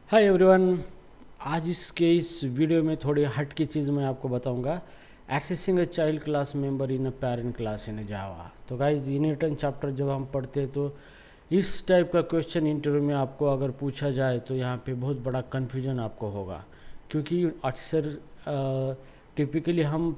Hi everyone. आज इस video में थोड़ी हट की चीज़ मैं आपको बताऊंगा। Accessing a child class member in a parent class in Java. तो गाइज इनहेरिटेंस चैप्टर जब हम पढ़ते हैं तो इस टाइप का क्वेश्चन इंटरव्यू में आपको अगर पूछा जाए तो यहाँ पे बहुत बड़ा कन्फ्यूजन आपको होगा, क्योंकि अक्सर टिपिकली हम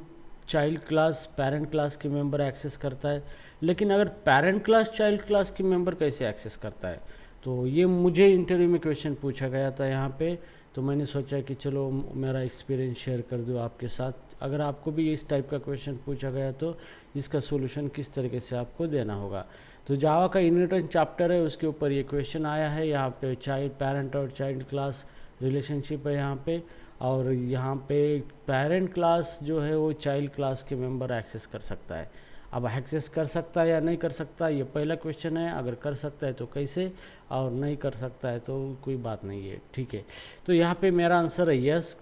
चाइल्ड क्लास पेरेंट क्लास के मेंबर एक्सेस करता है, लेकिन अगर पेरेंट क्लास चाइल्ड क्लास के मेंबर कैसे एक्सेस करता है। तो ये मुझे इंटरव्यू में क्वेश्चन पूछा गया था यहाँ पे। तो मैंने सोचा कि चलो मेरा एक्सपीरियंस शेयर कर दूँ आपके साथ। अगर आपको भी इस टाइप का क्वेश्चन पूछा गया तो इसका सोल्यूशन किस तरीके से आपको देना होगा। तो जावा का इनहेरिटेंस चैप्टर है, उसके ऊपर ये क्वेश्चन आया है। यहाँ पे चाइल्ड पेरेंट और चाइल्ड क्लास रिलेशनशिप है यहाँ पे, और यहाँ पे पेरेंट क्लास जो है वो चाइल्ड क्लास के मेंबर एक्सेस कर सकता है। अब एक्सेस कर सकता है या नहीं कर सकता, ये पहला क्वेश्चन है। अगर कर सकता है तो कैसे, और नहीं कर सकता है तो कोई बात नहीं है, ठीक है। तो यहाँ पे मेरा आंसर है यस,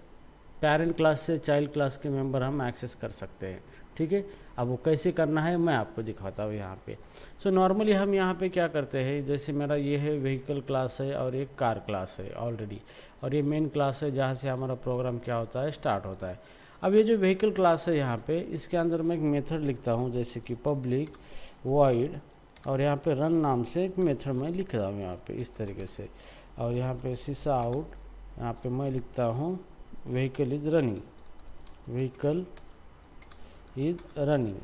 पेरेंट क्लास से चाइल्ड क्लास के मेंबर हम एक्सेस कर सकते हैं, ठीक है। अब वो कैसे करना है मैं आपको दिखाता हूँ यहाँ पे। सो नॉर्मली हम यहाँ पे क्या करते हैं, जैसे मेरा ये है व्हीकल क्लास है और एक कार क्लास है ऑलरेडी, और ये मेन क्लास है जहाँ से हमारा प्रोग्राम क्या होता है स्टार्ट होता है। अब ये जो व्हीकल क्लास है यहाँ पे, इसके अंदर मैं एक मेथड लिखता हूँ, जैसे कि पब्लिक वॉइड, और यहाँ पे रन नाम से एक मेथड मैं लिख रहा हूँ यहाँ पे इस तरीके से। और यहाँ पे सीसा आउट, यहाँ पे मैं लिखता हूँ vehicle is running, vehicle is running,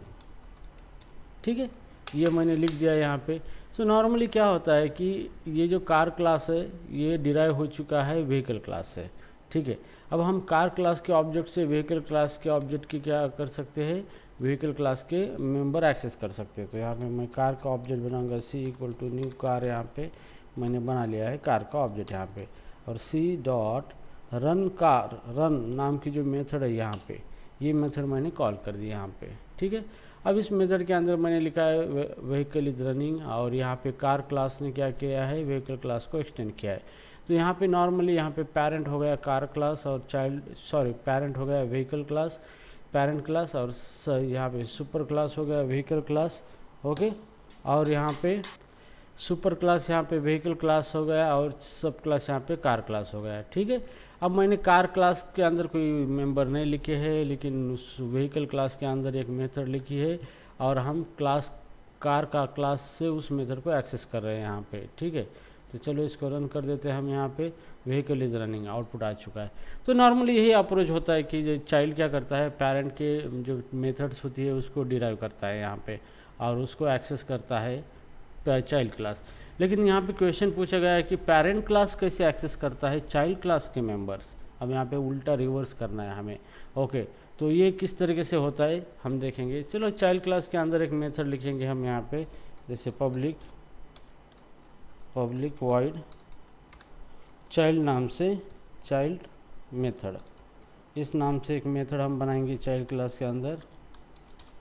ठीक है। ये मैंने लिख दिया यहाँ पे। सो नॉर्मली क्या होता है कि ये जो कार क्लास है ये डिराइव हो चुका है व्हीकल क्लास से, ठीक है। अब हम कार क्लास के ऑब्जेक्ट से व्हीकल क्लास के ऑब्जेक्ट की क्या कर सकते हैं, व्हीकल क्लास के मेंबर एक्सेस कर सकते हैं। तो यहाँ पे मैं कार का ऑब्जेक्ट बनाऊंगा, सी इक्वल टू न्यू कार, यहाँ पे मैंने बना लिया है कार का ऑब्जेक्ट यहाँ पे। और C dot run car, run नाम की जो मेथड है यहाँ पे, ये मेथड मैंने कॉल कर दिया यहाँ पे, ठीक है। अब इस मेथड के अंदर मैंने लिखा है व्हीकल इज रनिंग, और यहाँ पे कार क्लास ने क्या किया है, व्हीकल क्लास को एक्सटेंड किया है। तो यहाँ पे नॉर्मली यहाँ पे पेरेंट हो गया कार क्लास, और पेरेंट हो गया व्हीकल क्लास, पेरेंट क्लास, और यहाँ पे सुपर क्लास हो गया व्हीकल क्लास, ओके। और यहाँ पे सुपर क्लास यहाँ पे व्हीकल क्लास हो गया, और सब क्लास यहाँ पे कार क्लास हो गया, ठीक है। अब मैंने कार क्लास के अंदर कोई मेंबर नहीं लिखे हैं, लेकिन उस व्हीकल क्लास के अंदर एक मेथड लिखी है, और हम क्लास कार का क्लास से उस मेथड को एक्सेस कर रहे हैं यहाँ पे, ठीक है। तो चलो इसको रन कर देते हैं हम। यहाँ पे व्हीकल इज रनिंग आउटपुट आ चुका है। तो नॉर्मली यही अप्रोच होता है कि जो चाइल्ड क्या करता है, पेरेंट के जो मेथड्स होती है उसको डिराइव करता है यहाँ पे, और उसको एक्सेस करता है चाइल्ड क्लास। लेकिन यहाँ पे क्वेश्चन पूछा गया है कि पेरेंट क्लास कैसे एक्सेस करता है चाइल्ड क्लास के मेंबर्स। अब यहाँ पे उल्टा रिवर्स करना है हमें, ओके। तो ये किस तरीके से होता है हम देखेंगे। चलो चाइल्ड क्लास के अंदर एक मेथड लिखेंगे हम यहाँ पे, जैसे पब्लिक वॉइड चाइल्ड नाम से चाइल्ड मेथड, इस नाम से एक मेथड हम बनाएंगे चाइल्ड क्लास के अंदर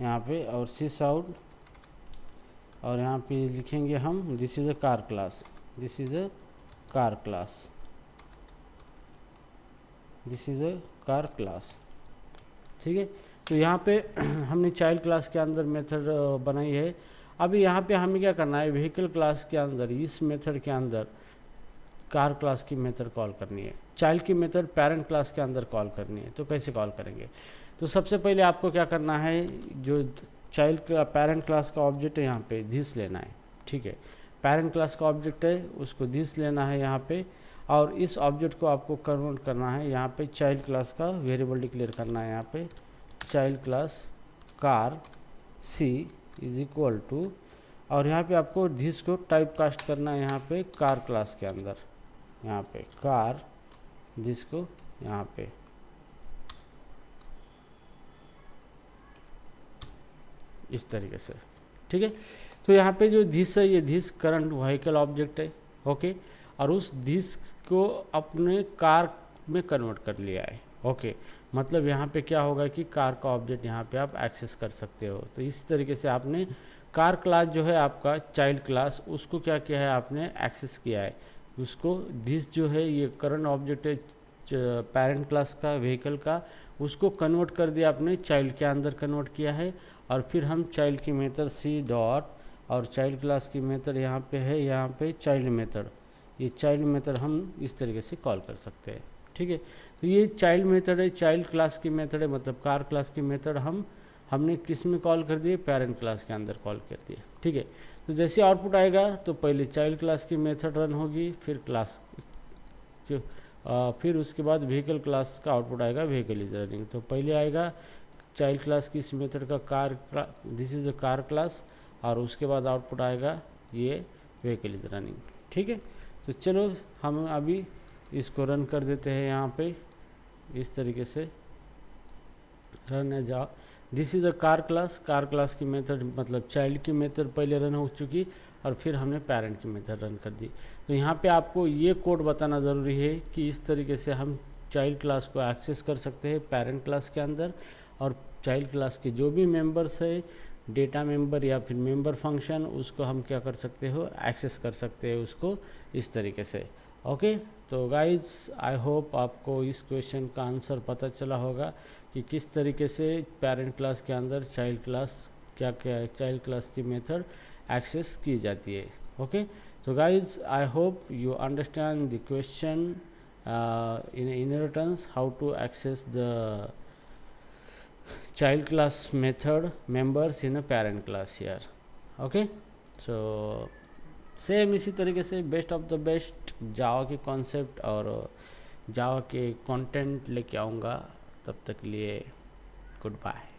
यहाँ पे। और सिस आउट, और यहाँ पे लिखेंगे हम this is a car class, this is a car class, this is a car class, ठीक है। तो यहाँ पे हमने चाइल्ड क्लास के अंदर मेथड बनाई है। अभी यहाँ पे हमें क्या करना है, व्हीकल क्लास के अंदर इस मेथड के अंदर कार क्लास की मेथड कॉल करनी है, चाइल्ड की मेथड पेरेंट क्लास के अंदर कॉल करनी है। तो कैसे कॉल करेंगे, तो सबसे पहले आपको क्या करना है, जो चाइल्ड पेरेंट क्लास का ऑब्जेक्ट है यहाँ पे दिस लेना है, ठीक है। पेरेंट क्लास का ऑब्जेक्ट है उसको दिस लेना है यहाँ पे, और इस ऑब्जेक्ट को आपको कन्वर्ट करना है यहाँ पे चाइल्ड क्लास का वेरिएबल डिक्लेयर करना है यहाँ पे, child class car C is equal to, और यहाँ पे आपको दिस को टाइप कास्ट करना है यहाँ पे कार क्लास के अंदर, यहाँ पे कार दिस को यहाँ पे, इस तरीके से, ठीक है। तो यहाँ पे जो दिस है ये दिस करंट व्हीकल ऑब्जेक्ट है, ओके। और उस दिस को अपने कार में कन्वर्ट कर लिया है, ओके। मतलब यहाँ पे क्या होगा कि कार का ऑब्जेक्ट यहाँ पे आप एक्सेस कर सकते हो। तो इस तरीके से आपने कार क्लास जो है आपका चाइल्ड क्लास, उसको क्या किया है आपने एक्सेस किया है। उसको दिस जो है ये करंट ऑब्जेक्ट है पेरेंट क्लास का व्हीकल का, उसको कन्वर्ट कर दिया आपने चाइल्ड के अंदर कन्वर्ट किया है। और फिर हम चाइल्ड की मेथड सी डॉट, और चाइल्ड क्लास की मेथड यहाँ पे है, यहाँ पे चाइल्ड मेथड, ये चाइल्ड मेथड हम इस तरीके से कॉल कर सकते हैं। ठीक है, तो ये चाइल्ड मेथड है, चाइल्ड क्लास की मेथड है, मतलब कार क्लास की मेथड हमने किस में कॉल कर दिए, पेरेंट क्लास के अंदर कॉल कर दिए। ठीक है, तो जैसे आउटपुट आएगा तो पहले चाइल्ड क्लास की मेथड रन होगी, फिर क्लास फिर उसके बाद व्हीकल क्लास का आउटपुट आएगा, व्हीकल इज रनिंग। तो पहले आएगा चाइल्ड क्लास की इस मेथड का car, this is a car class, और उसके बाद आउटपुट आएगा ये व्हीकल इज रनिंग। ठीक है, तो चलो हम अभी इसको रन कर देते हैं यहाँ पे इस तरीके से। रन है जाओ, this is a car class की मेथड मतलब चाइल्ड की मेथड पहले रन हो चुकी और फिर हमने पेरेंट की मेथड रन कर दी। तो यहाँ पे आपको ये कोड बताना ज़रूरी है कि इस तरीके से हम चाइल्ड क्लास को एक्सेस कर सकते हैं पेरेंट क्लास के अंदर, और चाइल्ड क्लास के जो भी मेंबर्स है, डेटा मेंबर या फिर मेंबर फंक्शन, उसको हम क्या कर सकते हो, एक्सेस कर सकते हैं उसको इस तरीके से। ओके, तो गाइज आई होप आपको इस क्वेश्चन का आंसर पता चला होगा कि किस तरीके से पेरेंट क्लास के अंदर चाइल्ड क्लास क्या क्या चाइल्ड क्लास की मेथड एक्सेस की जाती है। Okay, so guys, I hope you understand the question in inheritance, how to access the child class method members in a parent class here. Okay, so same इसी तरीके से best of the best जावा के concept और जावा के content लेके आऊँगा। तब तक लिए गुड बाय।